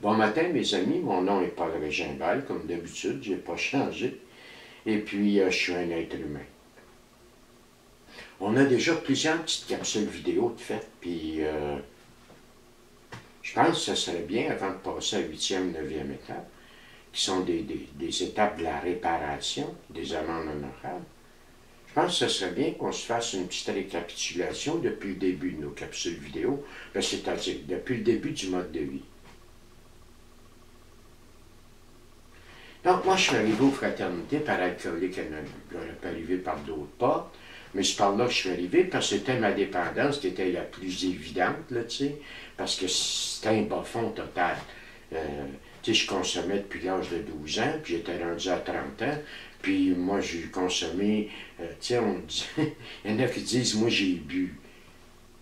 Bon matin, mes amis, mon nom est Paul Régimbal, comme d'habitude, je n'ai pas changé. Et puis, je suis un être humain. On a déjà plusieurs petites capsules vidéo de faites, puis je pense que ce serait bien, avant de passer à la 8e, 9e étape, qui sont des étapes de la réparation, des amendes honorables. Je pense que ce serait bien qu'on se fasse une petite récapitulation depuis le début de nos capsules vidéo, c'est-à-dire depuis le début du mode de vie. Donc, moi, je suis arrivé aux fraternités par alcoolique anonyme. J'aurais pu arriver par d'autres portes, mais c'est par là que je suis arrivé parce que c'était ma dépendance qui était la plus évidente, là, tu sais, parce que c'était un bas-fond total. Tu sais, je consommais depuis l'âge de 12 ans, puis j'étais rendu à 30 ans, puis moi, j'ai consommé, tu sais, on dit, il y en a qui disent, moi, j'ai bu.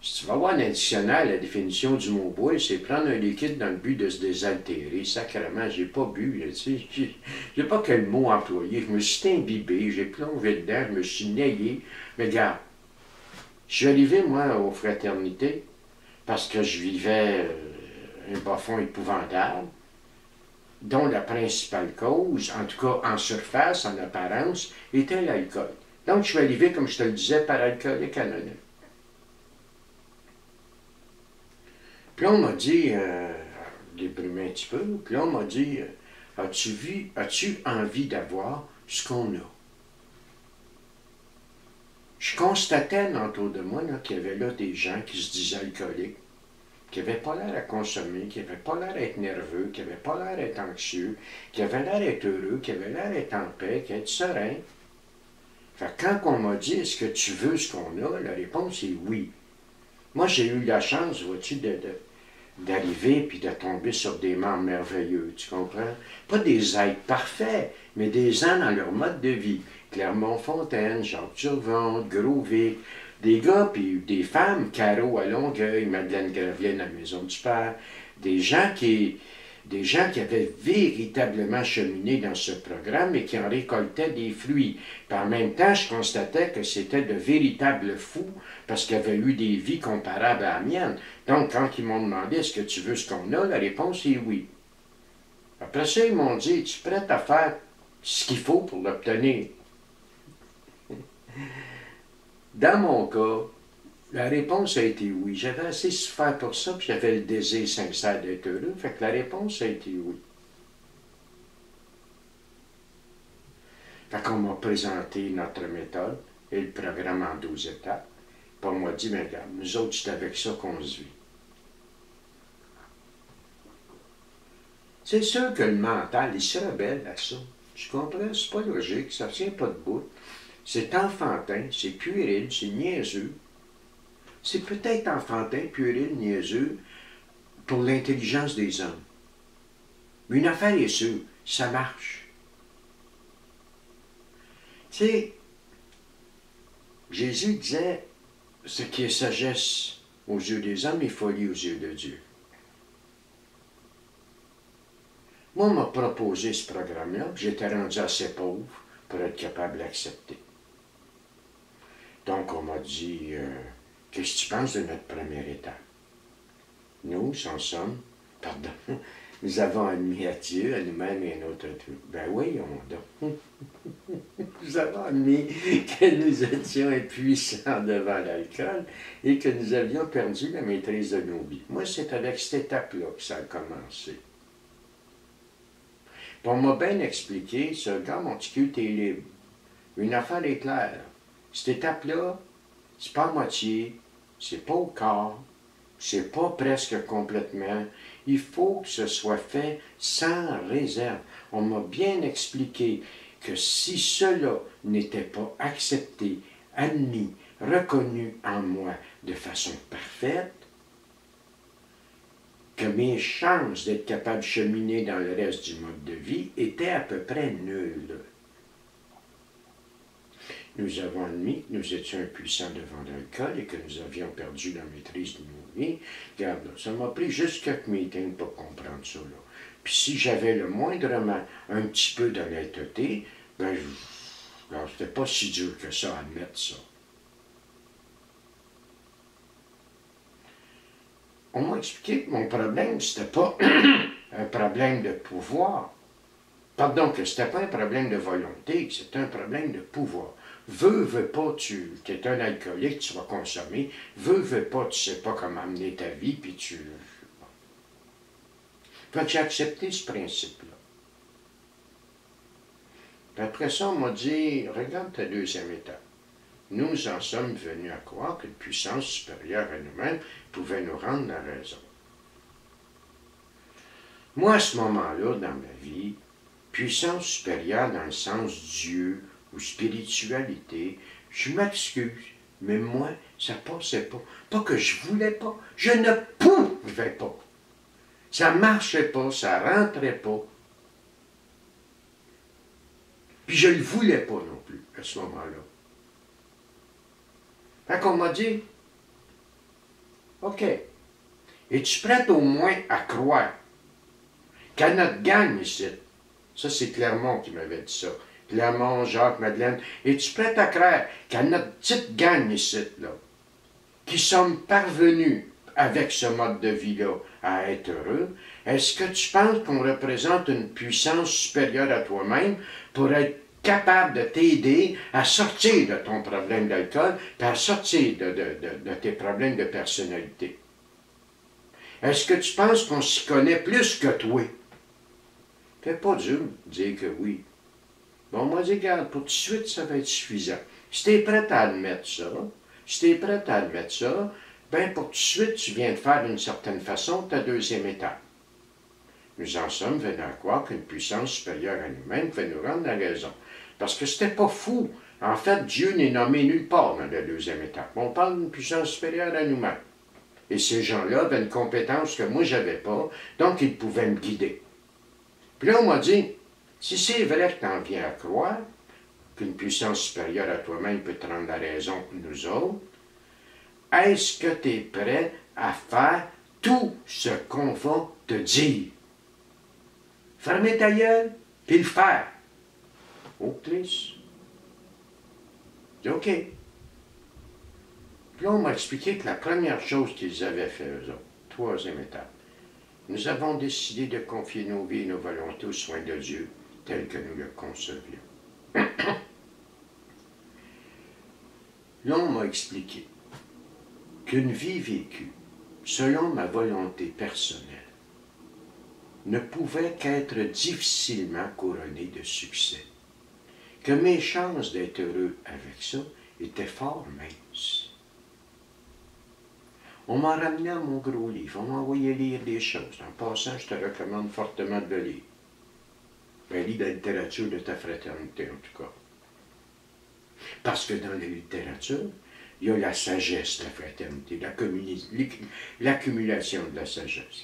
Si tu vas voir l'additionnel, la définition du mot boire, c'est prendre un liquide dans le but de se désaltérer. Sacrément, j'ai pas bu, tu sais, j'ai pas quel mot employer. Je me suis imbibé, j'ai plongé dedans, je me suis naillé. Mais regarde, je suis arrivé, moi, aux fraternités, parce que je vivais un bas-fond épouvantable, dont la principale cause, en tout cas en surface, en apparence, était l'alcool. Donc, je suis arrivé, comme je te le disais, par alcoolique anonyme. Puis là, on m'a dit, débrimé un petit peu, puis là, on m'a dit, as-tu envie d'avoir ce qu'on a? Je constatais autour de moi qu'il y avait là des gens qui se disaient alcooliques, qui n'avaient pas l'air à consommer, qui n'avaient pas l'air d'être nerveux, qui n'avaient pas l'air d'être anxieux, qui avaient l'air d'être heureux, qui avaient l'air d'être en paix, qui étaient sereins. Fait que quand on m'a dit, est-ce que tu veux ce qu'on a? La réponse est oui. Moi, j'ai eu la chance, vois-tu, d'arriver puis de tomber sur des membres merveilleux, tu comprends? Pas des êtres parfaits, mais des gens dans leur mode de vie. Clermont-Fontaine, Jacques Turvon, Gros-Vic, des gars puis des femmes, Caro à Longueuil, Madeleine Gravienne à la Maison du Père, des gens qui avaient véritablement cheminé dans ce programme et qui en récoltaient des fruits. Puis en même temps, je constatais que c'était de véritables fous parce qu'ils avaient eu des vies comparables à la mienne. Donc, quand ils m'ont demandé « Est-ce que tu veux ce qu'on a? » la réponse est oui. Après ça, ils m'ont dit « Es-tu prête à faire ce qu'il faut pour l'obtenir? » Dans mon cas, la réponse a été oui. J'avais assez souffert pour ça, puis j'avais le désir sincère d'être heureux. Fait que la réponse a été oui. Fait qu'on m'a présenté notre méthode et le programme en 12 étapes. Puis on m'a dit, mais regarde, nous autres, c'est avec ça qu'on se vit. C'est sûr que le mental, il se rebelle à ça. Tu comprends? C'est pas logique, ça ne tient pas debout. C'est enfantin, c'est puéril, c'est niaiseux. C'est peut-être enfantin, puéril, niaiseux pour l'intelligence des hommes. Mais une affaire est sûre, ça marche. Tu sais, Jésus disait, ce qui est sagesse aux yeux des hommes est folie aux yeux de Dieu. Moi, on m'a proposé ce programme-là, puis j'étais rendu assez pauvre pour être capable d'accepter. Donc, on m'a dit, qu'est-ce que tu penses de notre première étape? Nous, en somme, pardon, nous avons admis à Dieu, à nous-mêmes et à notre truc. Ben oui, nous avons admis que nous étions impuissants devant l'alcool et que nous avions perdu la maîtrise de nos vies. Moi, c'est avec cette étape-là que ça a commencé. Puis on m'a bien expliqué, ce gars, mon petit cul, t'es libre. Une affaire est claire. Cette étape-là, c'est pas à moitié, c'est pas au quart, c'est pas presque complètement. Il faut que ce soit fait sans réserve. On m'a bien expliqué que si cela n'était pas accepté, admis, reconnu en moi de façon parfaite, que mes chances d'être capable de cheminer dans le reste du mode de vie étaient à peu près nulles. Nous avons admis que nous étions impuissants devant l'alcool et que nous avions perdu la maîtrise de nos vies. Regarde, là, ça m'a pris juste quelques meetings pour comprendre ça. Là. Puis si j'avais le moindrement un petit peu d'honnêteté, ben, c'était pas si dur que ça à admettre ça. on m'a expliqué que mon problème, c'était pas un problème de pouvoir. Pardon, que c'était pas un problème de volonté, que c'était un problème de pouvoir. Veux pas, tu es un alcoolique, tu vas consommer. Veux pas, tu sais pas comment amener ta vie, puis tu... Fait que j'ai accepté ce principe-là. Puis après ça, on m'a dit, regarde ta deuxième étape. Nous en sommes venus à croire qu'une puissance supérieure à nous-mêmes pouvait nous rendre la raison. Moi, à ce moment-là, dans ma vie, puissance supérieure dans le sens Dieu ou spiritualité, je m'excuse, mais moi, ça passait pas. Pas que je voulais pas, je ne pouvais pas. Ça marchait pas, ça rentrait pas. Puis je le voulais pas non plus, à ce moment-là. Fait qu'on m'a dit, OK, es-tu prête au moins à croire qu'à notre gang ici, ça c'est Clermont qui m'avait dit ça, Clermont, Jacques, Madeleine, es-tu prête à croire qu'à notre petite gang ici, là, qui sommes parvenus avec ce mode de vie-là à être heureux, est-ce que tu penses qu'on représente une puissance supérieure à toi-même pour être capable de t'aider à sortir de ton problème d'alcool, puis à sortir de tes problèmes de personnalité? Est-ce que tu penses qu'on s'y connaît plus que toi? Fais pas dur de dire que oui. Bon, moi, je dis, regarde, pour tout de suite, ça va être suffisant. Si tu es prêt à admettre ça, ben pour tout de suite, tu viens de faire d'une certaine façon ta deuxième étape. Nous en sommes venus à croire qu'une puissance supérieure à nous-mêmes fait nous rendre la raison. Parce que c'était pas fou. En fait, Dieu n'est nommé nulle part dans la deuxième étape. On parle d'une puissance supérieure à nous-mêmes. Et ces gens-là avaient une compétence que moi, je n'avais pas, donc ils pouvaient me guider. Puis là, on m'a dit, si c'est vrai que tu en viens à croire qu'une puissance supérieure à toi-même peut te rendre la raison pour nous autres, est-ce que tu es prêt à faire tout ce qu'on va te dire? Fermer ta gueule, puis le faire. Oh, triste. J'ai dit, OK. Puis là, on m'a expliqué que la première chose qu'ils avaient fait, eux autres, troisième étape, nous avons décidé de confier nos vies et nos volontés aux soins de Dieu, tels que nous le concevions. Là, on m'a expliqué qu'une vie vécue selon ma volonté personnelle ne pouvait qu'être difficilement couronnée de succès, que mes chances d'être heureux avec ça étaient fort minces. On m'a ramené à mon gros livre, on m'a envoyé lire des choses. En passant, je te recommande fortement de le lire. Ben, lis la littérature de ta fraternité, en tout cas. Parce que dans la littérature, il y a la sagesse de la fraternité, l'accumulation de la sagesse.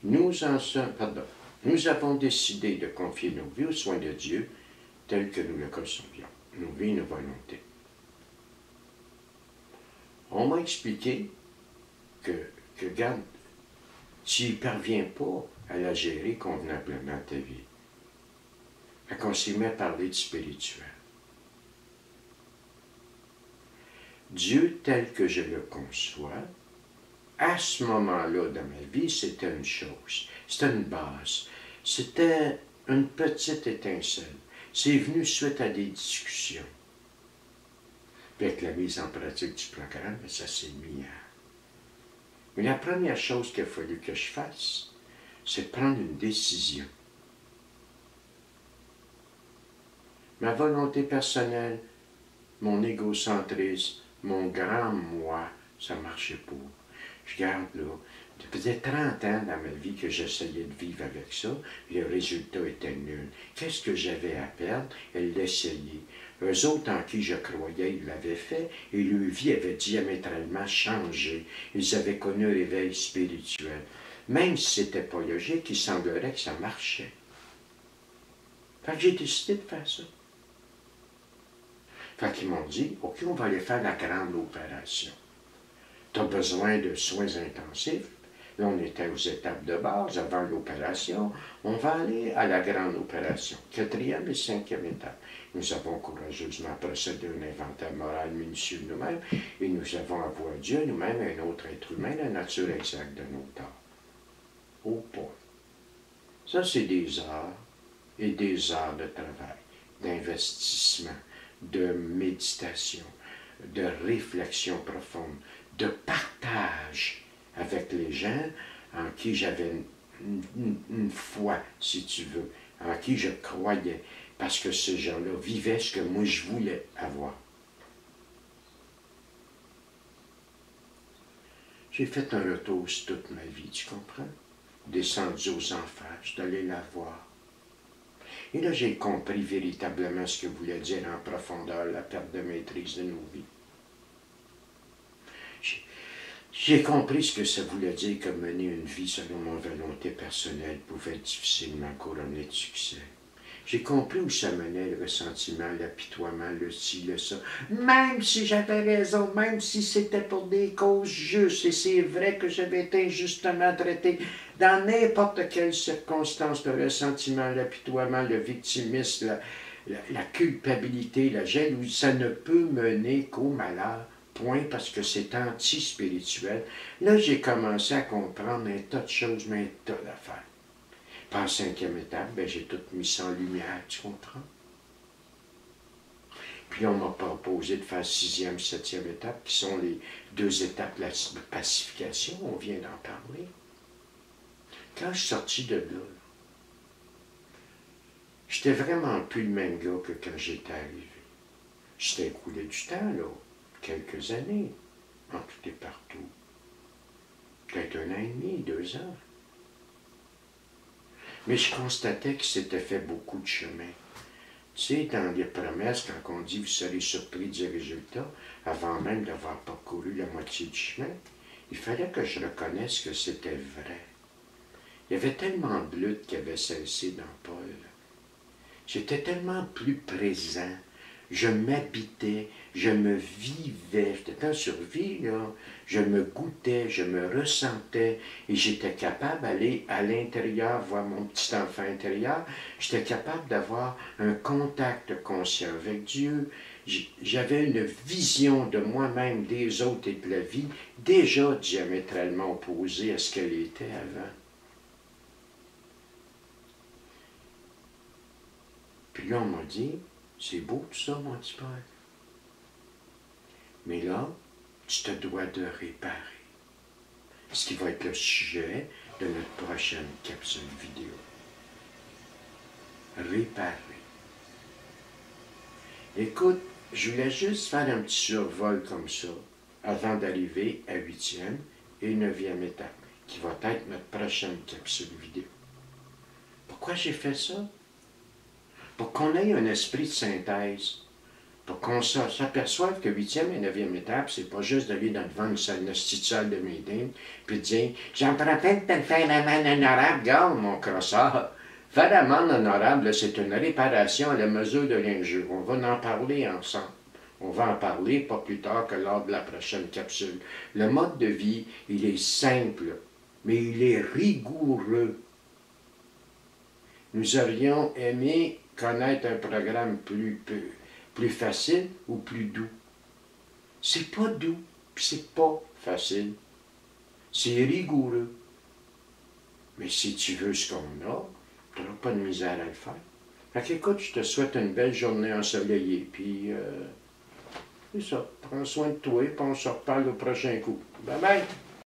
Nous avons décidé de confier nos vies aux soins de Dieu, tels que nous le concevions, nos vies et nos volontés. On m'a expliqué que regarde, tu n'y parviens pas à la gérer convenablement ta vie. Fait qu'on s'y met à parler de spirituel. Dieu tel que je le conçois, à ce moment-là dans ma vie, c'était une chose, c'était une base, c'était une petite étincelle. C'est venu suite à des discussions. Puis avec la mise en pratique du programme, ça s'est mis à... Mais la première chose qu'il a fallu que je fasse, c'est de prendre une décision. Ma volonté personnelle, mon égocentrisme, mon grand moi, ça ne marchait pas. Je garde là, ça faisait 30 ans dans ma vie que j'essayais de vivre avec ça, et le résultat était nul. Qu'est-ce que j'avais à perdre? Elle l'essayait. Eux autres en qui je croyais, ils l'avaient fait, et leur vie avait diamétralement changé. Ils avaient connu un réveil spirituel. Même si c'était pas logique, il semblerait que ça marchait. Fait que j'ai décidé de faire ça. Fait qu'ils m'ont dit, OK, on va aller faire la grande opération. Tu as besoin de soins intensifs, Là, on était aux étapes de base avant l'opération. On va aller à la grande opération, 4e et 5e étape. Nous avons courageusement procédé à un inventaire moral minutieux de nous-mêmes et nous avons avoué à Dieu, nous-mêmes, un autre être humain, la nature exacte de nos torts. Au point. Ça, c'est des heures et des heures de travail, d'investissement, de méditation, de réflexion profonde, de partage avec les gens en qui j'avais une foi, si tu veux, en qui je croyais, parce que ces gens-là vivaient ce que moi je voulais avoir. J'ai fait un retour sur toute ma vie, tu comprends? Descendu aux enfers, je suis allé la voir. Et là, j'ai compris véritablement ce que voulait dire en profondeur la perte de maîtrise de nos vies. J'ai compris ce que ça voulait dire que mener une vie selon mon volonté personnelle pouvait difficilement couronner de succès. J'ai compris où ça menait le ressentiment, l'apitoiement, le ci, le ça. Même si j'avais raison, même si c'était pour des causes justes, et c'est vrai que j'avais été injustement traité, dans n'importe quelle circonstance, le ressentiment, l'apitoiement, le victimisme, la culpabilité, la jalousie, ça ne peut mener qu'au malheur. Point, parce que c'est anti-spirituel. Là, j'ai commencé à comprendre un tas de choses, mais un tas d'affaires. Puis en 5e étape, ben, j'ai tout mis ça en lumière, tu comprends? Puis on m'a proposé de faire 6e, 7e étape, qui sont les 2 étapes de la pacification, on vient d'en parler. Quand je suis sorti de là, j'étais vraiment plus le même gars que quand j'étais arrivé. J'étais écoulé du temps, là. Quelques années, en tout et partout. Peut-être 1 an et demi, 2 ans. Mais je constatais qu'il s'était fait beaucoup de chemin. Tu sais, dans les promesses, quand on dit « vous serez surpris du résultat », avant même d'avoir parcouru la moitié du chemin, il fallait que je reconnaisse que c'était vrai. Il y avait tellement de luttes qui avaient cessé dans Paul. J'étais tellement plus présent. Je m'habitais, je me vivais, j'étais en survie, là. Je me goûtais, je me ressentais, et j'étais capable d'aller à l'intérieur, voir mon petit enfant intérieur. J'étais capable d'avoir un contact conscient avec Dieu. J'avais une vision de moi-même, des autres et de la vie, déjà diamétralement opposée à ce qu'elle était avant. Puis là, on m'a dit, c'est beau tout ça, mon petit père. Mais là, tu te dois de réparer. Ce qui va être le sujet de notre prochaine capsule vidéo. Réparer. Écoute, je voulais juste faire un petit survol comme ça, avant d'arriver à 8e et 9e étape, qui va être notre prochaine capsule vidéo. Pourquoi j'ai fait ça? Pour qu'on ait un esprit de synthèse, pour qu'on s'aperçoive que 8e et 9e étape, c'est pas juste d'aller devant une salle de meeting, puis de dire « J'en prends peine de te faire l'amende honorable, garde mon crossard. » Faire l'amende honorable, c'est une réparation à la mesure de l'injure. On va en parler ensemble. On va en parler pas plus tard que lors de la prochaine capsule. Le mode de vie, il est simple, mais il est rigoureux. Nous aurions aimé connaître un programme plus facile ou plus doux. C'est pas doux, puis c'est pas facile. C'est rigoureux. Mais si tu veux ce qu'on a, tu n'auras pas de misère à le faire. Fait qu'écoute, je te souhaite une belle journée ensoleillée, puis c'est ça. Prends soin de toi, puis on se reparle au prochain coup. Bye bye!